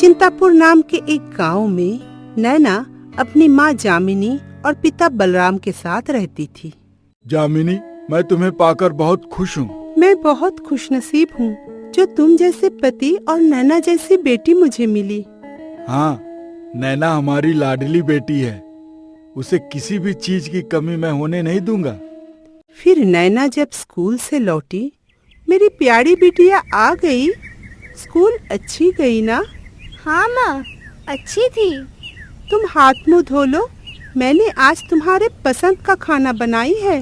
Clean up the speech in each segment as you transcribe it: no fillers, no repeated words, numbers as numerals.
चिंतापुर नाम के एक गांव में नैना अपनी माँ जामिनी और पिता बलराम के साथ रहती थी। जामिनी, मैं तुम्हें पाकर बहुत खुश हूँ। मैं बहुत खुशनसीब हूँ जो तुम जैसे पति और नैना जैसी बेटी मुझे मिली। हाँ, नैना हमारी लाडली बेटी है। उसे किसी भी चीज की कमी मैं होने नहीं दूंगा। फिर नैना जब स्कूल से लौटी, मेरी प्यारी बिटिया आ गई। स्कूल अच्छी गई ना? हाँ माँ, अच्छी थी। तुम हाथ मुंह धो लो, मैंने आज तुम्हारे पसंद का खाना बनाई है।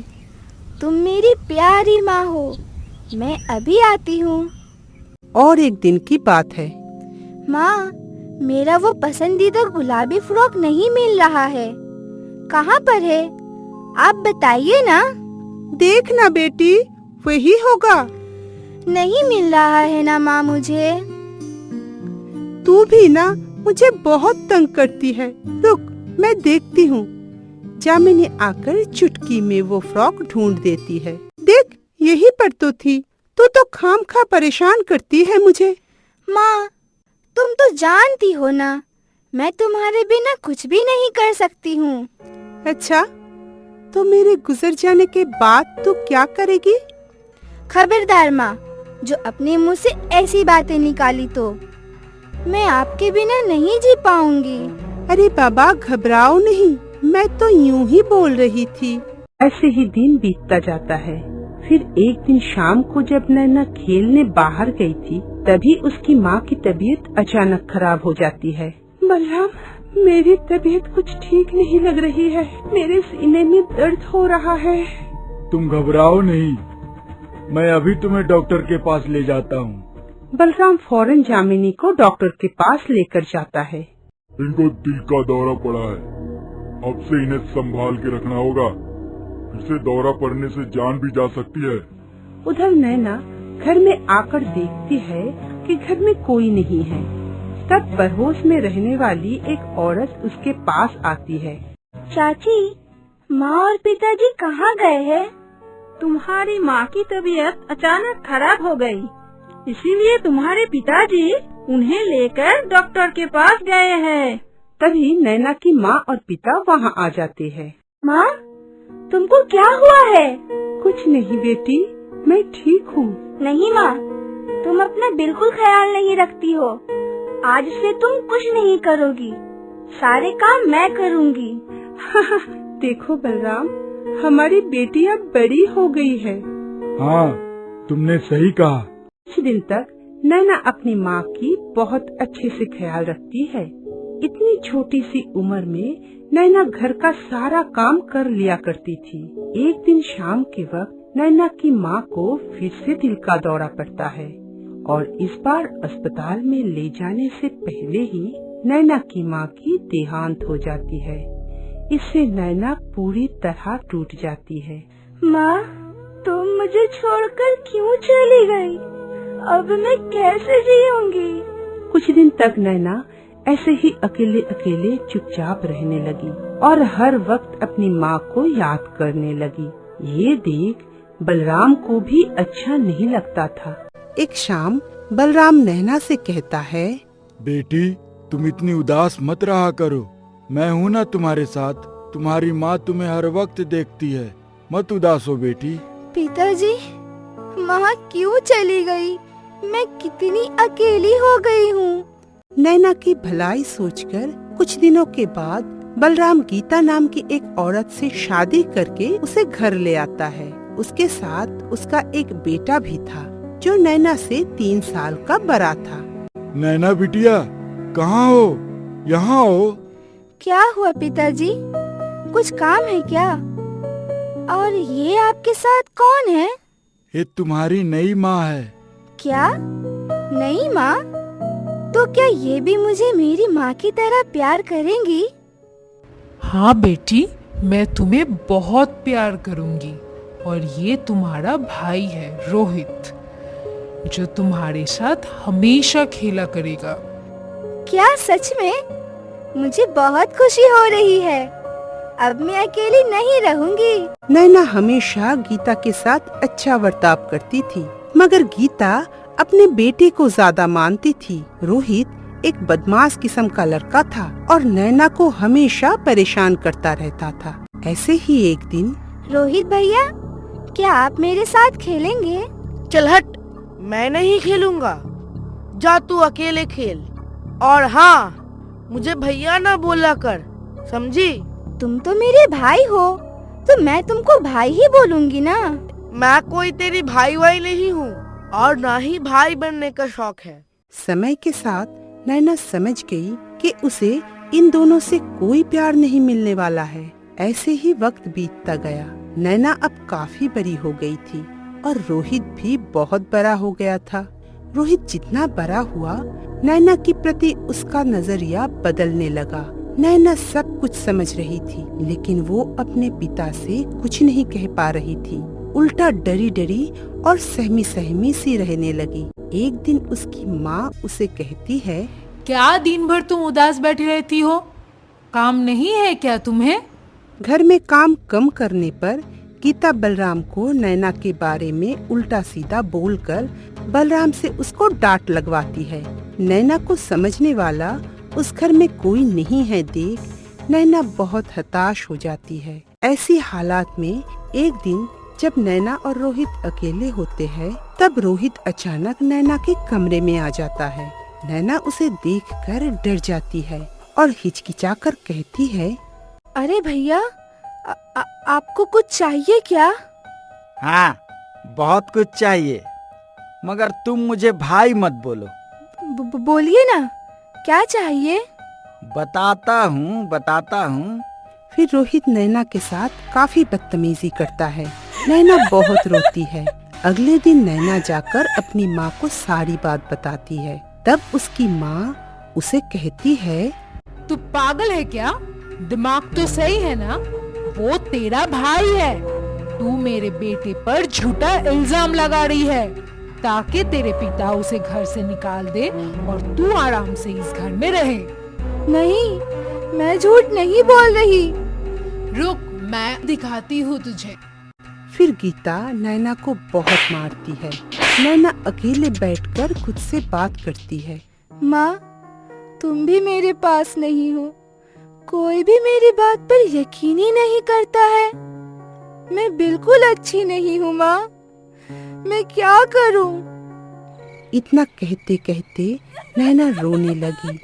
तुम मेरी प्यारी माँ हो। मैं अभी आती हूँ। और एक दिन की बात है। माँ, मेरा वो पसंदीदा गुलाबी फ्रॉक नहीं मिल रहा है। कहाँ पर है? आप बताइए ना। देख ना बेटी, वही होगा। नहीं मिल रहा है ना माँ मुझे। तू भी ना मुझे बहुत तंग करती है। रुक, मैं देखती हूँ। जामिनी आकर चुटकी में वो फ्रॉक ढूंढ देती है। देख, यही पर तो थी। तू तो खामखा परेशान करती है मुझे। माँ, तुम तो जानती हो ना, मैं तुम्हारे बिना कुछ भी नहीं कर सकती हूँ। अच्छा, तो मेरे गुजर जाने के बाद तू क्या करेगी? खबरदार माँ, जो अपने मुंह से ऐसी बातें निकाली तो मैं आपके बिना नहीं जी पाऊंगी। अरे बाबा, घबराओ नहीं, मैं तो यूं ही बोल रही थी। ऐसे ही दिन बीतता जाता है। फिर एक दिन शाम को जब नैना खेलने बाहर गई थी, तभी उसकी माँ की तबीयत अचानक खराब हो जाती है। बलराम, मेरी तबीयत कुछ ठीक नहीं लग रही है। मेरे सीने में दर्द हो रहा है। तुम घबराओ नहीं, मैं अभी तुम्हें डॉक्टर के पास ले जाता हूँ। बलराम फौरन जामिनी को डॉक्टर के पास लेकर जाता है। इनको दिल का दौरा पड़ा है। अब से इन्हें संभाल के रखना होगा। फिर से दौरा पड़ने से जान भी जा सकती है। उधर नैना घर में आकर देखती है कि घर में कोई नहीं है। तब बेहोश में रहने वाली एक औरत उसके पास आती है। चाची, माँ और पिताजी कहाँ गए हैं? तुम्हारी माँ की तबीयत अचानक खराब हो गई, इसीलिए तुम्हारे पिताजी उन्हें लेकर डॉक्टर के पास गए हैं। तभी नैना की माँ और पिता वहाँ आ जाते हैं। माँ, तुमको क्या हुआ है? कुछ नहीं बेटी, मैं ठीक हूँ। नहीं माँ, तुम अपना बिल्कुल ख्याल नहीं रखती हो। आज से तुम कुछ नहीं करोगी, सारे काम मैं करूँगी। देखो बलराम, हमारी बेटी अब बड़ी हो गई है। हाँ, तुमने सही कहा। कुछ दिन तक नैना अपनी माँ की बहुत अच्छे से ख्याल रखती है। इतनी छोटी सी उम्र में नैना घर का सारा काम कर लिया करती थी। एक दिन शाम के वक्त नैना की माँ को फिर से दिल का दौरा पड़ता है और इस बार अस्पताल में ले जाने से पहले ही नैना की माँ की देहांत हो जाती है। इससे नैना पूरी तरह टूट जाती है। माँ, तुम मुझे छोड़कर क्यों चली गई? अब मैं कैसे जीऊंगी? कुछ दिन तक नैना ऐसे ही अकेले अकेले चुपचाप रहने लगी और हर वक्त अपनी माँ को याद करने लगी। ये देख बलराम को भी अच्छा नहीं लगता था। एक शाम बलराम नैना से कहता है, बेटी, तुम इतनी उदास मत रहा करो। मैं हूँ ना तुम्हारे साथ। तुम्हारी माँ तुम्हें हर वक्त देखती है। मत उदास हो बेटी। पिताजी, माँ क्यों चली गई? मैं कितनी अकेली हो गई हूँ। नैना की भलाई सोचकर कुछ दिनों के बाद बलराम गीता नाम की एक औरत से शादी करके उसे घर ले आता है। उसके साथ उसका एक बेटा भी था जो नैना से 3 साल का बड़ा था। नैना बिटिया, कहाँ हो? यहाँ हो। क्या हुआ पिताजी? कुछ काम है क्या? और ये आपके साथ कौन है? ये तुम्हारी नई माँ है। क्या? नई माँ? तो क्या ये भी मुझे मेरी माँ की तरह प्यार करेंगी? हाँ बेटी, मैं तुम्हें बहुत प्यार करूंगी। और ये तुम्हारा भाई है रोहित, जो तुम्हारे साथ हमेशा खेला करेगा। क्या सच में? मुझे बहुत खुशी हो रही है। अब मैं अकेली नहीं रहूंगी। नैना हमेशा गीता के साथ अच्छा बर्ताव करती थी, मगर गीता अपने बेटे को ज्यादा मानती थी। रोहित एक बदमाश किस्म का लड़का था और नैना को हमेशा परेशान करता रहता था। ऐसे ही एक दिन रोहित भैया, क्या आप मेरे साथ खेलेंगे? चल हट, मैं नहीं खेलूंगा। जा तू अकेले खेल। और हाँ, मुझे भैया ना बोला कर, समझी? तुम तो मेरे भाई हो, तो मैं तुमको भाई ही बोलूंगी ना। मैं कोई तेरी भाई वाई नहीं हूँ और ना ही भाई बनने का शौक है। समय के साथ नैना समझ गई कि उसे इन दोनों से कोई प्यार नहीं मिलने वाला है। ऐसे ही वक्त बीतता गया। नैना अब काफी बड़ी हो गई थी और रोहित भी बहुत बड़ा हो गया था। रोहित जितना बड़ा हुआ, नैना के प्रति उसका नजरिया बदलने लगा। नैना सब कुछ समझ रही थी, लेकिन वो अपने पिता से कुछ नहीं कह पा रही थी। उल्टा डरी डरी और सहमी सहमी सी रहने लगी। एक दिन उसकी माँ उसे कहती है, क्या दिन भर तुम उदास बैठी रहती हो? काम नहीं है क्या तुम्हें? घर में काम कम करने पर गीता बलराम को नैना के बारे में उल्टा सीधा बोलकर बलराम से उसको डांट लगवाती है। नैना को समझने वाला उस घर में कोई नहीं है देख नैना बहुत हताश हो जाती है। ऐसी हालात में एक दिन जब नैना और रोहित अकेले होते हैं, तब रोहित अचानक नैना के कमरे में आ जाता है। नैना उसे देखकर डर जाती है और हिचकिचाकर कहती है, अरे भैया, आपको कुछ चाहिए क्या? हाँ, बहुत कुछ चाहिए, मगर तुम मुझे भाई मत बोलो। बोलिए ना, क्या चाहिए? बताता हूँ। फिर रोहित नैना के साथ काफी बदतमीजी करता है। नैना बहुत रोती है। अगले दिन नैना जाकर अपनी माँ को सारी बात बताती है। तब उसकी माँ उसे कहती है, तू पागल है क्या? दिमाग तो सही है ना? वो तेरा भाई है। तू मेरे बेटे पर झूठा इल्जाम लगा रही है ताकि तेरे पिता उसे घर से निकाल दे और तू आराम से इस घर में रहे। नहीं, मैं झूठ नहीं बोल रही। रुक, मैं दिखाती हूँ तुझे। फिर गीता नैना को बहुत मारती है। नैना अकेले बैठकर खुद से बात करती है। माँ, तुम भी मेरे पास नहीं हो। कोई भी मेरी बात पर यकीन ही नहीं करता है। मैं बिल्कुल अच्छी नहीं हूँ माँ, मैं क्या करूँ? इतना कहते कहते नैना रोने लगी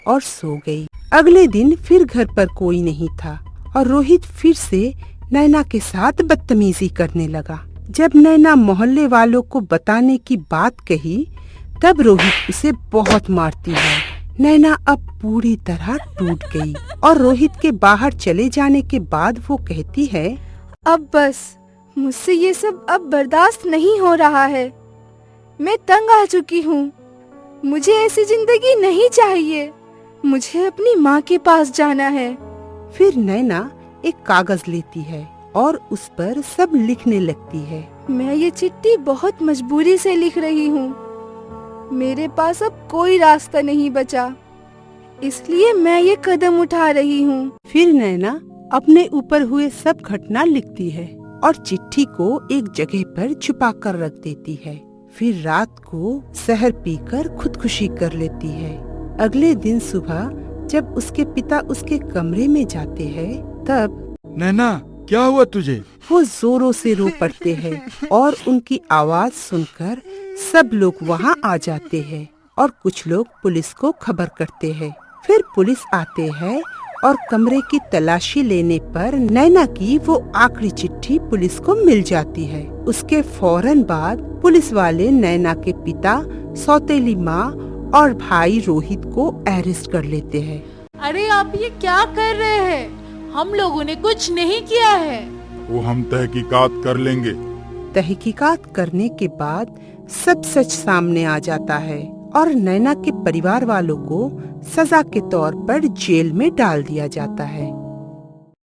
और सो गई। अगले दिन फिर घर पर कोई नहीं था और रोहित फिर से नैना के साथ बदतमीजी करने लगा। जब नैना मोहल्ले वालों को बताने की बात कही, तब रोहित उसे बहुत मारती है। नैना अब पूरी तरह टूट गई और रोहित के बाहर चले जाने के बाद वो कहती है, अब बस, मुझसे ये सब अब बर्दाश्त नहीं हो रहा है। मैं तंग आ चुकी हूँ। मुझे ऐसी जिंदगी नहीं चाहिए। मुझे अपनी माँ के पास जाना है। फिर नैना एक कागज लेती है और उस पर सब लिखने लगती है। मैं ये चिट्ठी बहुत मजबूरी से लिख रही हूँ। मेरे पास अब कोई रास्ता नहीं बचा, इसलिए मैं ये कदम उठा रही हूँ। फिर नैना अपने ऊपर हुए सब घटना लिखती है और चिट्ठी को एक जगह पर छुपा कर रख देती है। फिर रात को शहर पीकर खुदकुशी कर लेती है। अगले दिन सुबह जब उसके पिता उसके कमरे में जाते हैं, तब नैना, क्या हुआ तुझे? वो जोरों से रो पड़ते हैं और उनकी आवाज सुनकर सब लोग वहाँ आ जाते हैं और कुछ लोग पुलिस को खबर करते हैं। फिर पुलिस आते हैं और कमरे की तलाशी लेने पर नैना की वो आखिरी चिट्ठी पुलिस को मिल जाती है। उसके फौरन बाद पुलिस वाले नैना के पिता, सौतेली माँ और भाई रोहित को अरेस्ट कर लेते हैं। अरे आप ये क्या कर रहे हैं? हम लोगों ने कुछ नहीं किया है। वो हम तहकीकात कर लेंगे। तहकीकात करने के बाद सब सच सामने आ जाता है और नैना के परिवार वालों को सजा के तौर पर जेल में डाल दिया जाता है।